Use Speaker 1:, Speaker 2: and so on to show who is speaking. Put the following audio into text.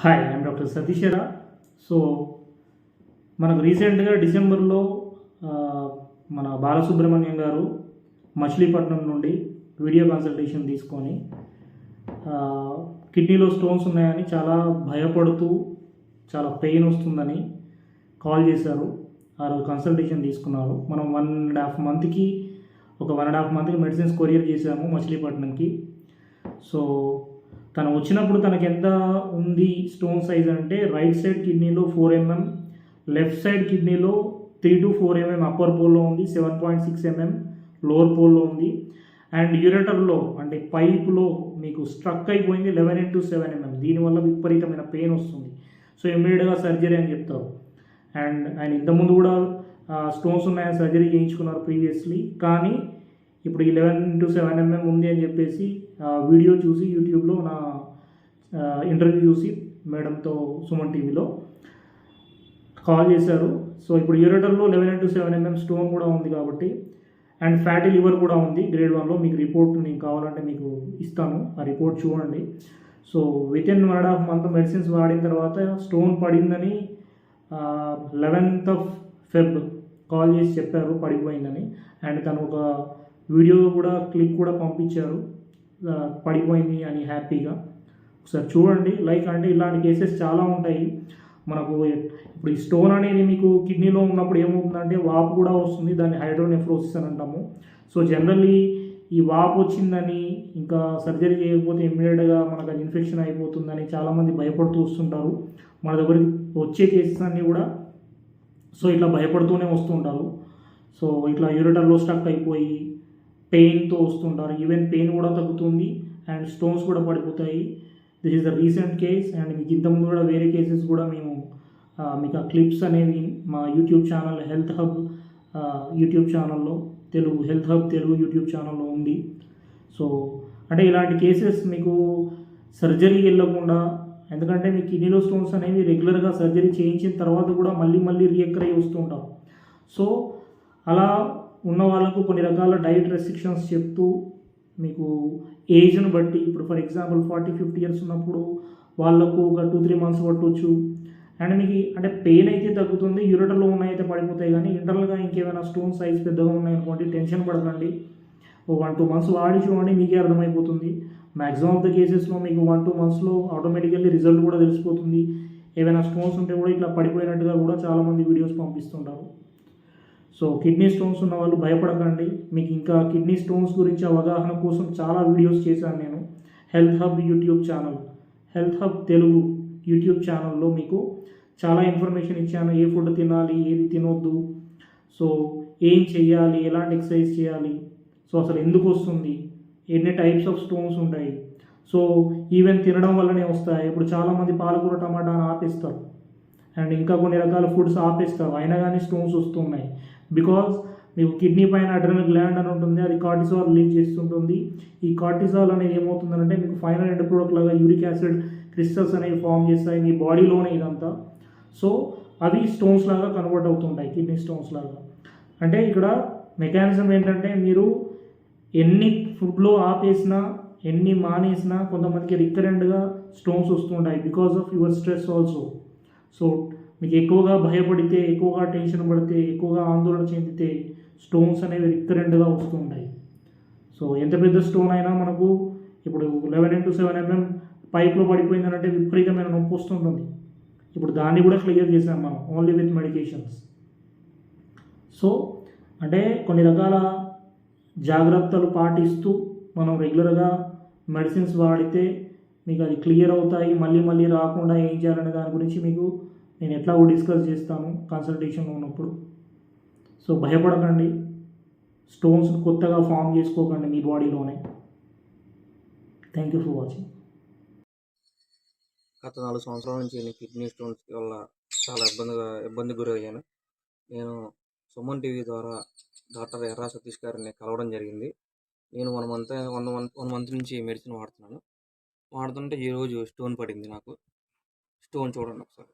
Speaker 1: Hi I'm doctor Satishwara. So మనకు రీసెంట్గా డిసెంబర్లో మన బాలసుబ్రహ్మణ్యం గారు మచిలీపట్నం నుండి వీడియో కన్సల్టేషన్ తీసుకొని కిడ్నీలో స్టోన్స్ ఉన్నాయని చాలా భయపడుతూ చాలా పెయిన్ వస్తుందని కాల్ చేశారు. ఆ రోజు కన్సల్టేషన్ తీసుకున్నారు. మనం 1.5 మంత్కి మెడిసిన్స్ కొరియర్ చేసాము మచిలీపట్నంకి. సో తను వచ్చినప్పుడు తనకి ఎంత ఉంది స్టోన్ సైజ్ అంటే రైట్ సైడ్ కిడ్నీలో 4 mm, లెఫ్ట్ సైడ్ కిడ్నీలో 3 to 4 mm అప్పర్ పోల్లో ఉంది, 7.6 mm లోవర్ పోల్లో ఉంది. అండ్ యూరేటర్లో అంటే పైపులో మీకు స్ట్రక్ అయిపోయింది 11 into 7 mm. దీనివల్ల విపరీతమైన పెయిన్ వస్తుంది. సో ఇమ్మీడియట్గా సర్జరీ అని చెప్తారు. అండ్ ఆయన ఇంతకుముందు కూడా స్టోన్స్ ఉన్నాయని సర్జరీ చేయించుకున్నారు ప్రీవియస్లీ. కానీ ఇప్పుడు 11 into 7 mm ఉంది అని చెప్పేసి వీడియో చూసి యూట్యూబ్లో నా ఇంటర్వ్యూ చూసి మేడంతో సుమన్ టీవీలో కాల్ చేశారు. సో ఇప్పుడు యూరేటర్లో 11 into 7 mm స్టోన్ కూడా ఉంది కాబట్టి, అండ్ ఫ్యాటీ లివర్ కూడా ఉంది గ్రేడ్ 1లో. మీకు రిపోర్ట్ నేను కావాలంటే మీకు ఇస్తాను, ఆ రిపోర్ట్ చూడండి. సో వితిన్ 1.5 month మెడిసిన్స్ వాడిన తర్వాత స్టోన్ పడిందని 11th of Feb కాల్ చేసి చెప్పారు పడిపోయిందని. అండ్ తను ఒక వీడియో కూడా క్లిప్ కూడా పంపించారు పడిపోయింది అని హ్యాపీగా. ఒకసారి చూడండి. లైక్ అంటే ఇలాంటి కేసెస్ చాలా ఉంటాయి మనకు. ఇప్పుడు ఈ స్టోన్ అనేది మీకు కిడ్నీలో ఉన్నప్పుడు ఏమవుతుందంటే వాపు కూడా వస్తుంది, దాన్ని హైడ్రోనెఫ్రోసిస్ అని అంటాము. సో జనరల్లీ ఈ వాపు వచ్చిందని ఇంకా సర్జరీ చేయకపోతే ఇమ్మీడియట్గా మనకు అది ఇన్ఫెక్షన్ అయిపోతుందని చాలామంది భయపడుతూ వస్తుంటారు. మన దగ్గరికి వచ్చే కేసెస్ అన్నీ కూడా సో ఇట్లా భయపడుతూనే వస్తుంటారు. సో ఇట్లా యూరేటర్లో స్టక్ అయిపోయి పెయిన్తో వస్తుంటారు. ఈవెన్ పెయిన్ కూడా తగ్గుతుంది అండ్ స్టోన్స్ కూడా పడిపోతాయి. This is the recent case. And మీకు ఇంతకుముందు కూడా వేరే కేసెస్ కూడా మేము మీకు ఆ క్లిప్స్ అనేవి మా YouTube channel health hub YouTube ఛానల్లో హెల్త్ హబ్ తెలుగు యూట్యూబ్ ఛానల్లో ఉంది. సో అంటే ఇలాంటి కేసెస్ మీకు సర్జరీ వెళ్ళకుండా, ఎందుకంటే మీ కిడ్నీలో స్టోన్స్ అనేవి రెగ్యులర్గా సర్జరీ చేయించిన తర్వాత కూడా మళ్ళీ రీఎక్కర్ అయ్యి వస్తుంటాం. సో అలా ఉన్న వాళ్ళకు కొన్ని రకాల డైట్ రెస్ట్రిక్షన్స్ చెప్తూ మీకు ఏజ్ను బట్టి, ఇప్పుడు ఫర్ ఎగ్జాంపుల్ 40-50 years ఉన్నప్పుడు వాళ్ళకు ఒక 2-3 months పట్టవచ్చు. అండ్ మీకు అంటే పెయిన్ అయితే తగ్గుతుంది, యూరేటర్లో ఉన్నాయితే పడిపోతాయి. కానీ ఇంటర్నల్గా ఇంకేమైనా స్టోన్ సైజ్ పెద్దగా ఉన్నాయనుకోండి, టెన్షన్ పడకండి. 1-2 months వాడి చూడండి, మీకే అర్థమైపోతుంది. మ్యాక్సిమం ఆఫ్ ద కేసెస్లో మీకు 1-2 monthsలో ఆటోమేటికల్లీ రిజల్ట్ కూడా తెలిసిపోతుంది. ఏవైనా స్టోన్స్ ఉంటే కూడా ఇట్లా పడిపోయినట్టుగా కూడా చాలామంది వీడియోస్ పంపిస్తుంటారు. సో కిడ్నీ స్టోన్స్ ఉన్న వాళ్ళు భయపడకండి. మీకు ఇంకా కిడ్నీ స్టోన్స్ గురించి అవగాహన కోసం చాలా వీడియోస్ చేశాను నేను health hub YouTube channel, health hub Telugu YouTube ఛానల్లో మీకు చాలా ఇన్ఫర్మేషన్ ఇచ్చాను. ఏ ఫుడ్ తినాలి, ఏది తినొద్దు, సో ఏం చేయాలి, ఎలాంటి ఎక్సర్సైజ్ చేయాలి, సో అసలు ఎందుకు వస్తుంది, ఎన్ని టైప్స్ ఆఫ్ స్టోన్స్ ఉంటాయి, సో ఈవెన్ తినడం వల్లనే వస్తాయి. ఇప్పుడు చాలామంది పాలకూర టమాటాను ఆపేస్తారు అండ్ ఇంకా కొన్ని రకాల ఫుడ్స్ ఆపేస్తారు, అయినా కానీ స్టోన్స్ వస్తున్నాయి. బికాజ్ మీకు కిడ్నీ పైన అడ్రినల్ గ్లాండ్ అని ఉంటుంది, అది కార్టిసాల్ రిలీజ్ చేస్తుంటుంది. ఈ కార్టిసాల్ అనేది ఏమవుతుందంటే మీకు ఫైనల్ ఎండ్ ప్రోడక్ట్ లాగా యూరిక్ యాసిడ్ క్రిస్టల్స్ అనేవి ఫామ్ చేస్తాయి మీ బాడీలోనే ఇదంతా. సో అవి స్టోన్స్ లాగా కన్వర్ట్ అవుతుంటాయి, కిడ్నీ స్టోన్స్ లాగా. అంటే ఇక్కడ మెకానిజం ఏంటంటే మీరు ఎన్ని ఫుడ్లో ఆపేసినా, ఎన్ని మానేసినా కొంతమందికి రికరెంట్గా స్టోన్స్ వస్తుంటాయి because of your stress also. So మీకు ఎక్కువగా భయపడితే, ఎక్కువగా టెన్షన్ పడితే, ఎక్కువగా ఆందోళన చెందితే స్టోన్స్ అనేవి రికరెంట్గా వస్తూ ఉంటాయి. సో ఎంత పెద్ద స్టోన్ అయినా మనకు ఇప్పుడు 11 into 7 mm పైప్లో పడిపోయిందనంటే విపరీతమైన నొప్పి వస్తుంటుంది. ఇప్పుడు దాన్ని కూడా క్లియర్ చేసాం మనం ఓన్లీ విత్ మెడికేషన్స్. సో అంటే కొన్ని రకాల జాగ్రత్తలు పాటిస్తూ మనం రెగ్యులర్గా మెడిసిన్స్ వాడితే మీకు అది క్లియర్ అవుతాయి. మళ్ళీ రాకుండా ఏం చేయాలనే దాని గురించి మీకు నేను ఎట్లా డిస్కస్ చేస్తాను కన్సల్టేషన్లో ఉన్నప్పుడు. సో భయపడకండి, స్టోన్స్ కొత్తగా ఫామ్ చేసుకోకండి మీ బాడీలోనే. Thank you for watching.
Speaker 2: గత 4 సంవత్సరాల నుంచి నేను కిడ్నీ స్టోన్స్ వల్ల చాలా ఇబ్బంది గురయ్యాను. నేను సుమన్ టీవీ ద్వారా డాక్టర్ ఎర్రా సతీష్ గారిని కలవడం జరిగింది. నేను 1 month నుంచి మెడిసిన్ వాడుతున్నాను. వాడుతుంటే ఈరోజు స్టోన్ పడింది నాకు. స్టోన్ చూడండి ఒకసారి.